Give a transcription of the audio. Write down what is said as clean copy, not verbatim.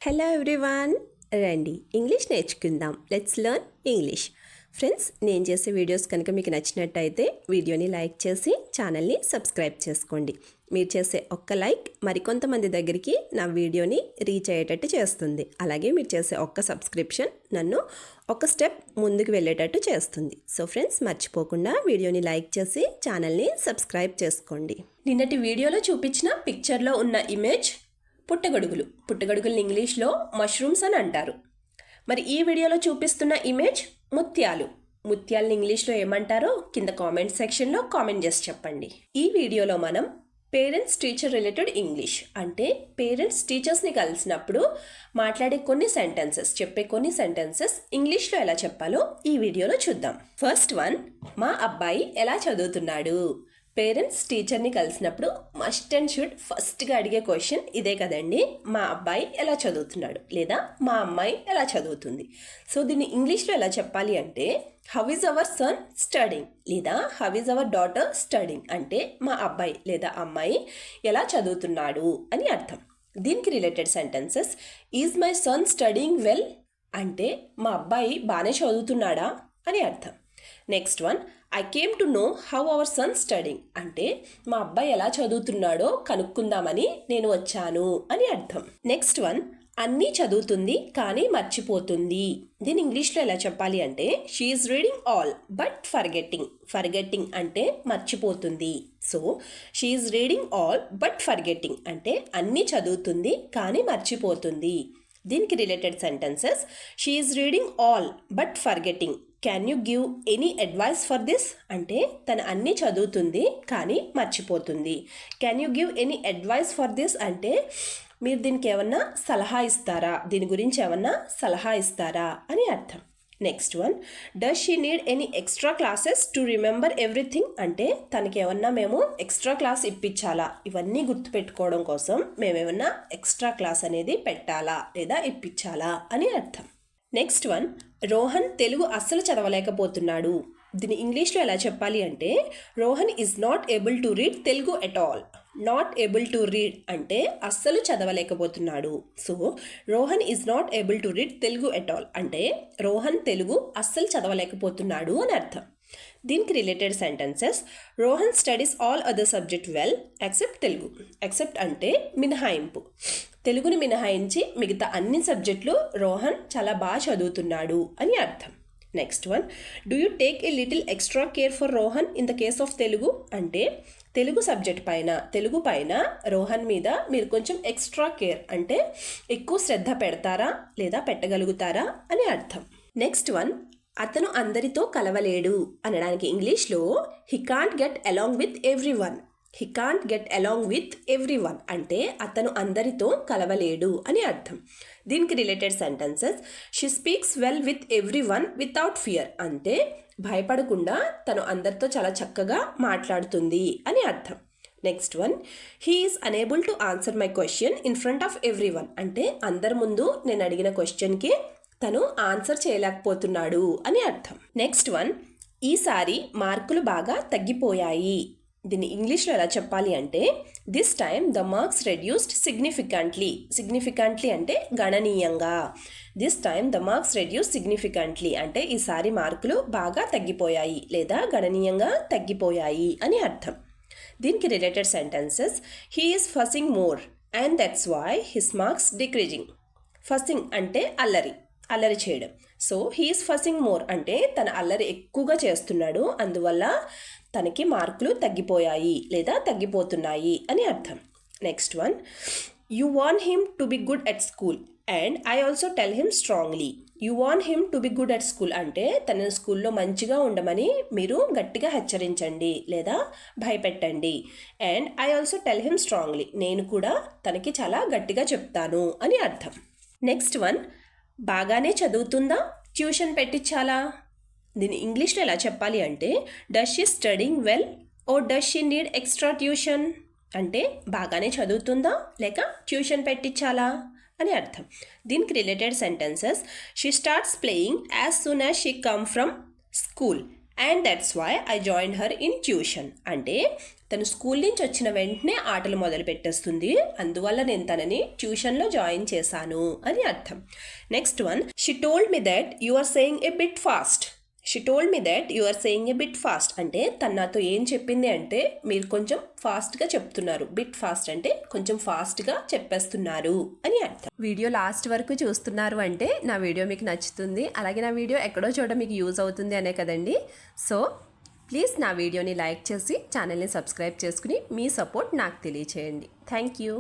Hello everyone, రండి English నేర్చుకుందాం. Let's learn English. Friends, నేను చేసే వీడియోస్ కనుక మీకు నచ్చినట్టయితే వీడియోని లైక్ చేసి ఛానల్ని సబ్స్క్రైబ్ చేసుకోండి. మీరు చేసే ఒక్క లైక్ మరికొంతమంది దగ్గరికి నా వీడియోని రీచ్ అయ్యేటట్టు చేస్తుంది. అలాగే మీరు చేసే ఒక్క సబ్స్క్రిప్షన్ నన్ను ఒక స్టెప్ ముందుకు వెళ్ళేటట్టు చేస్తుంది. సో ఫ్రెండ్స్, మర్చిపోకుండా వీడియోని లైక్ చేసి ఛానల్ని సబ్స్క్రైబ్ చేసుకోండి. నిన్నటి వీడియోలో చూపించిన పిక్చర్లో ఉన్న ఇమేజ్ పుట్టగొడుగులు ఇంగ్లీష్లో మష్రూమ్స్ అని అంటారు. మరి ఈ వీడియోలో చూపిస్తున్న ఇమేజ్ ముత్యాలని ఇంగ్లీష్లో ఏమంటారో కింద కామెంట్ సెక్షన్లో కామెంట్ చేసి చెప్పండి. ఈ వీడియోలో మనం పేరెంట్స్ టీచర్ రిలేటెడ్ ఇంగ్లీష్ అంటే పేరెంట్స్ టీచర్స్ని కలిసినప్పుడు మాట్లాడే చెప్పే కొన్ని సెంటెన్సెస్ ఇంగ్లీష్లో ఎలా చెప్పాలో ఈ వీడియోలో చూద్దాం. ఫస్ట్ వన్, మా అబ్బాయి ఎలా చదువుతున్నాడు. పేరెంట్స్ టీచర్ని కలిసినప్పుడు మస్ట్ అండ్ షుడ్ ఫస్ట్గా అడిగే క్వశ్చన్ ఇదే కదండి, మా అబ్బాయి ఎలా చదువుతున్నాడు లేదా మా అమ్మాయి ఎలా చదువుతుంది. సో దీన్ని ఇంగ్లీష్లో ఎలా చెప్పాలి అంటే how is our son studying లేదా how is our daughter studying అంటే మా అబ్బాయి లేదా అమ్మాయి ఎలా చదువుతున్నాడు అని అర్థం. దీనికి related sentences, is my son studying well అంటే మా అబ్బాయి బాగానే చదువుతున్నాడా అని అర్థం. Next one, I came to know how our son studying అంటే మా అబ్బాయి ఎలా చదువుతున్నాడో కనుక్కుందామని నేను వచ్చాను అని అర్థం. నెక్స్ట్ వన్, అన్నీ చదువుతుంది కానీ మర్చిపోతుంది. దీని ఇంగ్లీష్లో ఎలా చెప్పాలి అంటే she is reading all but forgetting అంటే మర్చిపోతుంది. So she is reading all but forgetting అంటే అన్నీ చదువుతుంది కానీ మర్చిపోతుంది. దీనికి related sentences, she is reading all but forgetting, can you give any advice for this అంటే తను అన్నీ చదువుతుంది కానీ మర్చిపోతుంది. Can you give any advice for this అంటే మీరు దీనికి ఏమన్నా సలహా ఇస్తారా, దీని గురించి ఏమన్నా సలహా ఇస్తారా అని అర్థం. Next one, does she need any extra classes to remember everything అంటే తనకి ఏమన్నా మేము ఎక్స్ట్రా క్లాస్ ఇప్పించాలా, ఇవన్నీ గుర్తుపెట్టుకోవడం కోసం మేమేమన్నా ఎక్స్ట్రా క్లాస్ అనేది పెట్టాలా లేదా ఇప్పించాలా అని అర్థం. నెక్స్ట్ వన్, రోహన్ తెలుగు అస్సలు చదవలేకపోతున్నాడు. దీన్ని ఇంగ్లీష్లో ఎలా చెప్పాలి అంటే Rohan is not able to read Telugu at all. Not able to read అంటే అస్సలు చదవలేకపోతున్నాడు. So Rohan is not able to read Telugu at all అంటే రోహన్ తెలుగు అస్సలు చదవలేకపోతున్నాడు అని అర్థం. దీనికి related sentences, Rohan studies all other subject well except Telugu. Except అంటే మినహాయింపు. తెలుగుని మినహాయించి మిగతా అన్ని సబ్జెక్టులు రోహన్ చాలా బాగా చదువుతున్నాడు అని అర్థం. Next one, do you take a little extra care for Rohan in the case of Telugu అంటే తెలుగు సబ్జెక్ట్ పైన తెలుగు పైన రోహన్ మీద మీరు కొంచెం ఎక్స్ట్రా కేర్ అంటే ఎక్కువ శ్రద్ధ పెడతారా లేదా పెట్టగలుగుతారా అని అర్థం. నెక్స్ట్ వన్, అతను అందరితో కలవలేడు అనడానికి ఇంగ్లీష్లో he can't get along with everyone. He can't get along with everyone అంటే అతను అందరితో కలవలేడు అని అర్థం. దీనికి related sentences, she speaks well with everyone without fear అంటే భయపడకుండా తను అందరితో చాలా చక్కగా మాట్లాడుతుంది అని అర్థం. Next one, he is unable to answer my question in front of everyone అంటే అందరి ముందు నేను అడిగిన క్వశ్చన్కి తను ఆన్సర్ చేయలేకపోతున్నాడు అని అర్థం. నెక్స్ట్ వన్, ఈసారి మార్కులు బాగా తగ్గిపోయాయి. దీన్ని ఇంగ్లీష్లో ఎలా చెప్పాలి అంటే this time the marks reduced significantly అంటే గణనీయంగా. This time the marks reduced significantly అంటే ఈసారి మార్కులు బాగా తగ్గిపోయాయి లేదా గణనీయంగా తగ్గిపోయాయి అని అర్థం. దీనికి related sentences, he is fussing more and that's why his marks decreasing. Fussing అంటే అల్లరి చేయడం. So he is fussing more అంటే తన అల్లరి ఎక్కువగా చేస్తున్నాడు, అందువల్ల తనకి మార్కులు తగ్గిపోయాయి లేదా తగ్గిపోతున్నాయి అని అర్థం. Next one, you want him to be good at school and I also tell him strongly. You want him to be good at school అంటే తన స్కూల్లో మంచిగా ఉండమని మీరు గట్టిగా హెచ్చరించండి లేదా భయపెట్టండి. And I also tell him strongly నేను కూడా తనకి చాలా గట్టిగా చెప్తాను అని అర్థం. నెక్స్ట్ వన్, బాగానే చదువుతుందా, ట్యూషన్ పెట్టించాలా. దీన్ని ఇంగ్లీష్లో ఎలా చెప్పాలి అంటే does she studying well or does she need extra tuition అంటే బాగానే చదువుతుందా లేక ట్యూషన్ పెట్టించాలా అని అర్థం. దీనికి related sentences, she starts playing as soon as she come from school and that's why I join her in tuition. అంటే తను స్కూల్ నుంచి వచ్చిన వెంటనే ఆటలు మొదలు పెట్టేస్తుంది, అందువల్ల నేను తనని ట్యూషన్లో జాయిన్ చేశాను అని అర్థం. Next one, she told me that you are saying a bit fast. She told me that you are saying a bit fast అంటే తను నాతో ఏం చెప్పింది అంటే మీరు కొంచెం ఫాస్ట్గా చెప్తున్నారు. బిట్ ఫాస్ట్ అంటే కొంచెం ఫాస్ట్గా చెప్పేస్తున్నారు అని అర్థం. వీడియో లాస్ట్ వరకు చూస్తున్నారు అంటే నా వీడియో మీకు నచ్చుతుంది, అలాగే నా వీడియో ఎక్కడో చోట మీకు యూజ్ అవుతుంది అనే కదండి. సో ప్లీజ్ నా వీడియోని లైక్ చేసి ఛానల్ని సబ్స్క్రైబ్ చేసుకుని మీ సపోర్ట్ నాకు తెలియచేయండి. Thank you.